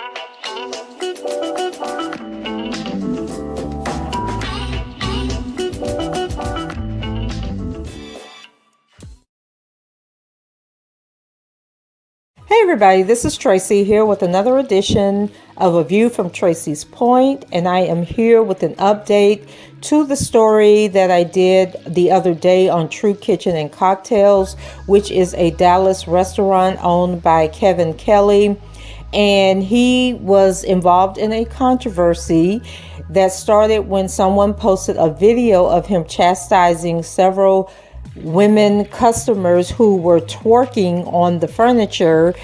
Hey everybody, this is Tracy here with another edition of A View from Tracy's Point, and I am here with an update to the story that I did the other day on True Kitchen and Cocktails, which is a Dallas restaurant owned by Kevin Kelly. And he was involved in a controversy that started when someone posted a video of him chastising several women customers who were twerking on the furniture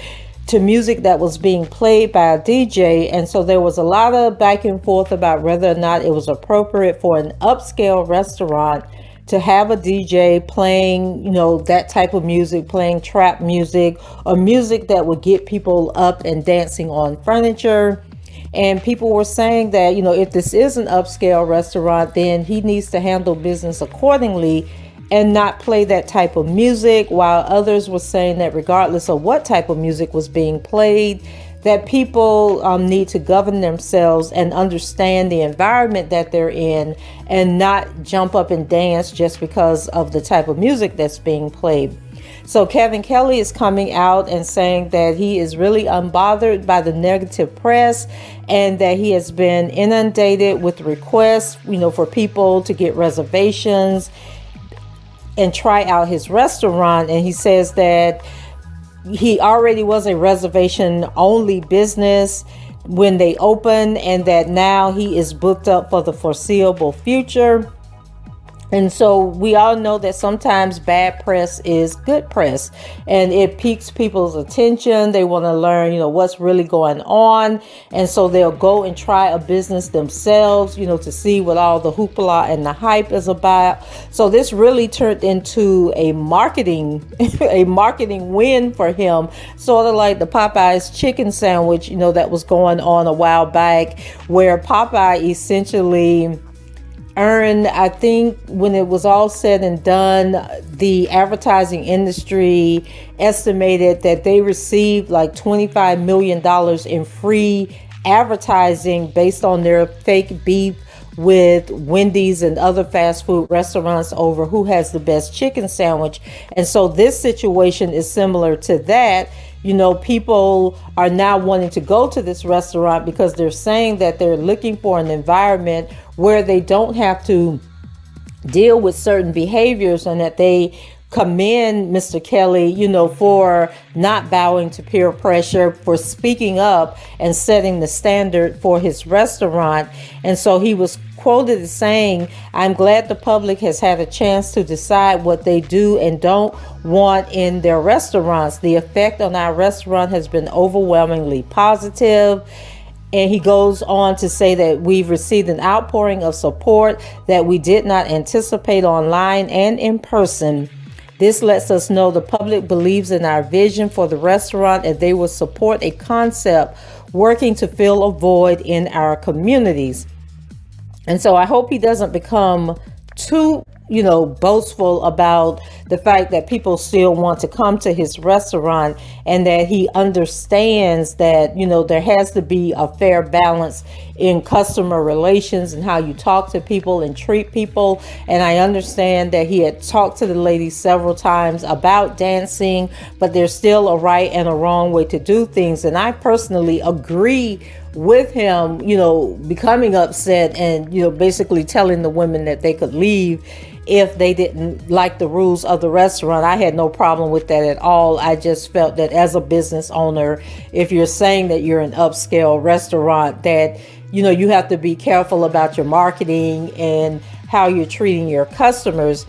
to music that was being played by a DJ. And so there was a lot of back and forth about whether or not it was appropriate for an upscale restaurant to have a DJ playing, that type of music, playing trap music or music that would get people up and dancing on furniture. And people were saying that, if this is an upscale restaurant, then he needs to handle business accordingly and not play that type of music, while others were saying that regardless of what type of music was being played, that people need to govern themselves and understand the environment that they're in and not jump up and dance just because of the type of music that's being played. So Kevin Kelly is coming out and saying that he is really unbothered by the negative press and that he has been inundated with requests, for people to get reservations and try out his restaurant. And he says that he already was a reservation only business when they opened and that now he is booked up for the foreseeable future. And so we all know that sometimes bad press is good press and it piques people's attention. They want to learn, what's really going on. And so they'll go and try a business themselves, to see what all the hoopla and the hype is about. So this really turned into a marketing win for him, sort of like the Popeye's chicken sandwich, that was going on a while back, where Popeye essentially earned, I think when it was all said and done, the advertising industry estimated that they received like $25 million in free advertising based on their fake beef with Wendy's and other fast food restaurants over who has the best chicken sandwich. And so this situation is similar to that. People are now wanting to go to this restaurant because they're saying that they're looking for an environment where they don't have to deal with certain behaviors, and that they commend Mr. Kelly, for not bowing to peer pressure, for speaking up and setting the standard for his restaurant. And so he was quoted as saying, "I'm glad the public has had a chance to decide what they do and don't want in their restaurants. The effect on our restaurant has been overwhelmingly positive." And he goes on to say that we've received an outpouring of support that we did not anticipate online and in person. This lets us know the public believes in our vision for the restaurant and they will support a concept working to fill a void in our communities. And so I hope he doesn't become too, boastful about the fact that people still want to come to his restaurant, and that he understands that, there has to be a fair balance in customer relations and how you talk to people and treat people. And I understand that he had talked to the ladies several times about dancing, but there's still a right and a wrong way to do things. And I personally agree with him, becoming upset and, basically telling the women that they could leave if they didn't like the rules of the restaurant. I had no problem with that at all. I just felt that as a business owner, if you're saying that you're an upscale restaurant, that, you have to be careful about your marketing and how you're treating your customers.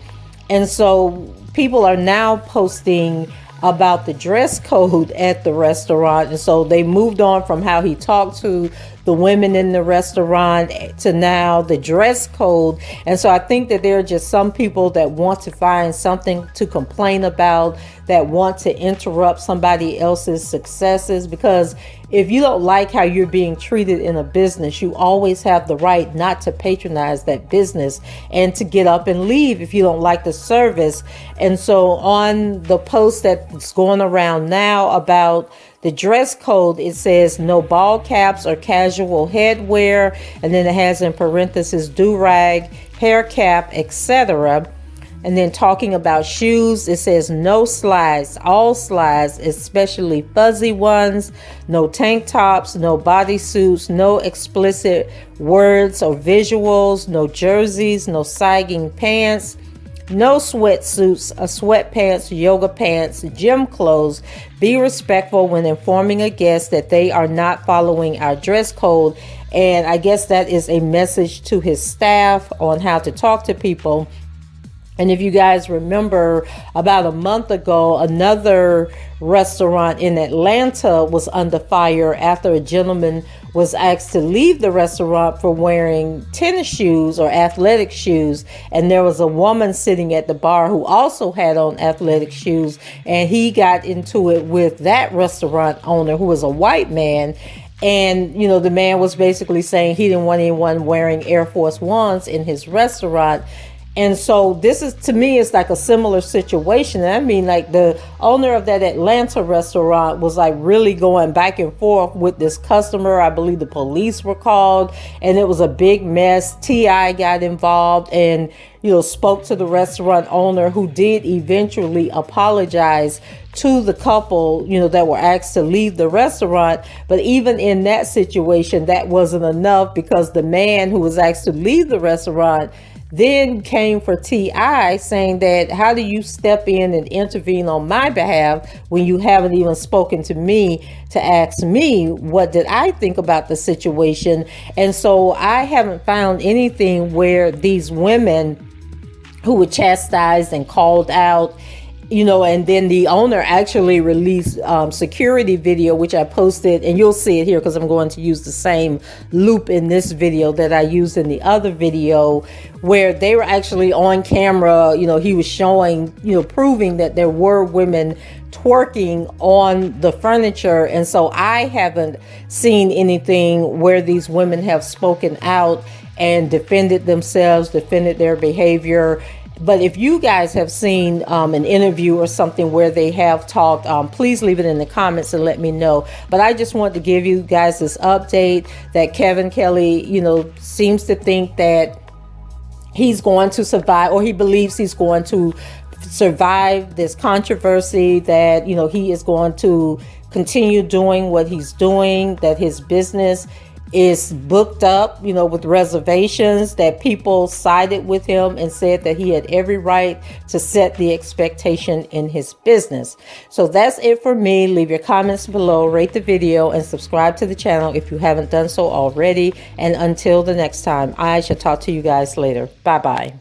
And so people are now posting about the dress code at the restaurant. And so they moved on from how he talked to the women in the restaurant to now the dress code. And so I think that there are just some people that want to find something to complain about, that want to interrupt somebody else's successes, because if you don't like how you're being treated in a business, you always have the right not to patronize that business and to get up and leave if you don't like the service. And so on the post that's going around now about the The dress code, it says no ball caps or casual headwear, and then it has in parentheses do-rag, hair cap, etc. And then talking about shoes, it says no slides, all slides, especially fuzzy ones, no tank tops, no bodysuits, no explicit words or visuals, no jerseys, no sagging pants, no sweatsuits, sweatpants, yoga pants, gym clothes. Be respectful when informing a guest that they are not following our dress code. And I guess that is a message to his staff on how to talk to people. And if you guys remember, about a month ago, another restaurant in Atlanta was under fire after a gentleman was asked to leave the restaurant for wearing tennis shoes or athletic shoes. And there was a woman sitting at the bar who also had on athletic shoes. And he got into it with that restaurant owner, who was a white man. And, you know, the man was basically saying he didn't want anyone wearing Air Force Ones in his restaurant. And so this is, to me, it's like a similar situation. I mean, like the owner of that Atlanta restaurant was like really going back and forth with this customer. I believe the police were called, and it was a big mess. T.I. got involved and, you know, spoke to the restaurant owner, who did eventually apologize to the couple, you know, that were asked to leave the restaurant. But even in that situation, that wasn't enough, because the man who was asked to leave the restaurant then came for T.I., saying that, how do you step in and intervene on my behalf when you haven't even spoken to me to ask me what did I think about the situation? And so I haven't found anything where these women who were chastised and called out, you know, and then the owner actually released security video, which I posted, and you'll see it here because I'm going to use the same loop in this video that I used in the other video, where they were actually on camera. You know, he was showing, you know, proving that there were women twerking on the furniture. And so I haven't seen anything where these women have spoken out and defended themselves, defended their behavior. But if you guys have seen an interview or something where they have talked, please leave it in the comments and let me know. But I just want to give you guys this update that Kevin Kelly, you know, seems to think that he's going to survive, or he believes he's going to survive this controversy, that, you know, he is going to continue doing what he's doing, that his business is booked up, you know, with reservations, that people sided with him and said that he had every right to set the expectation in his business. So that's it for me. Leave your comments below, rate the video, and subscribe to the channel if you haven't done so already. And until the next time, I shall talk to you guys later. Bye-bye.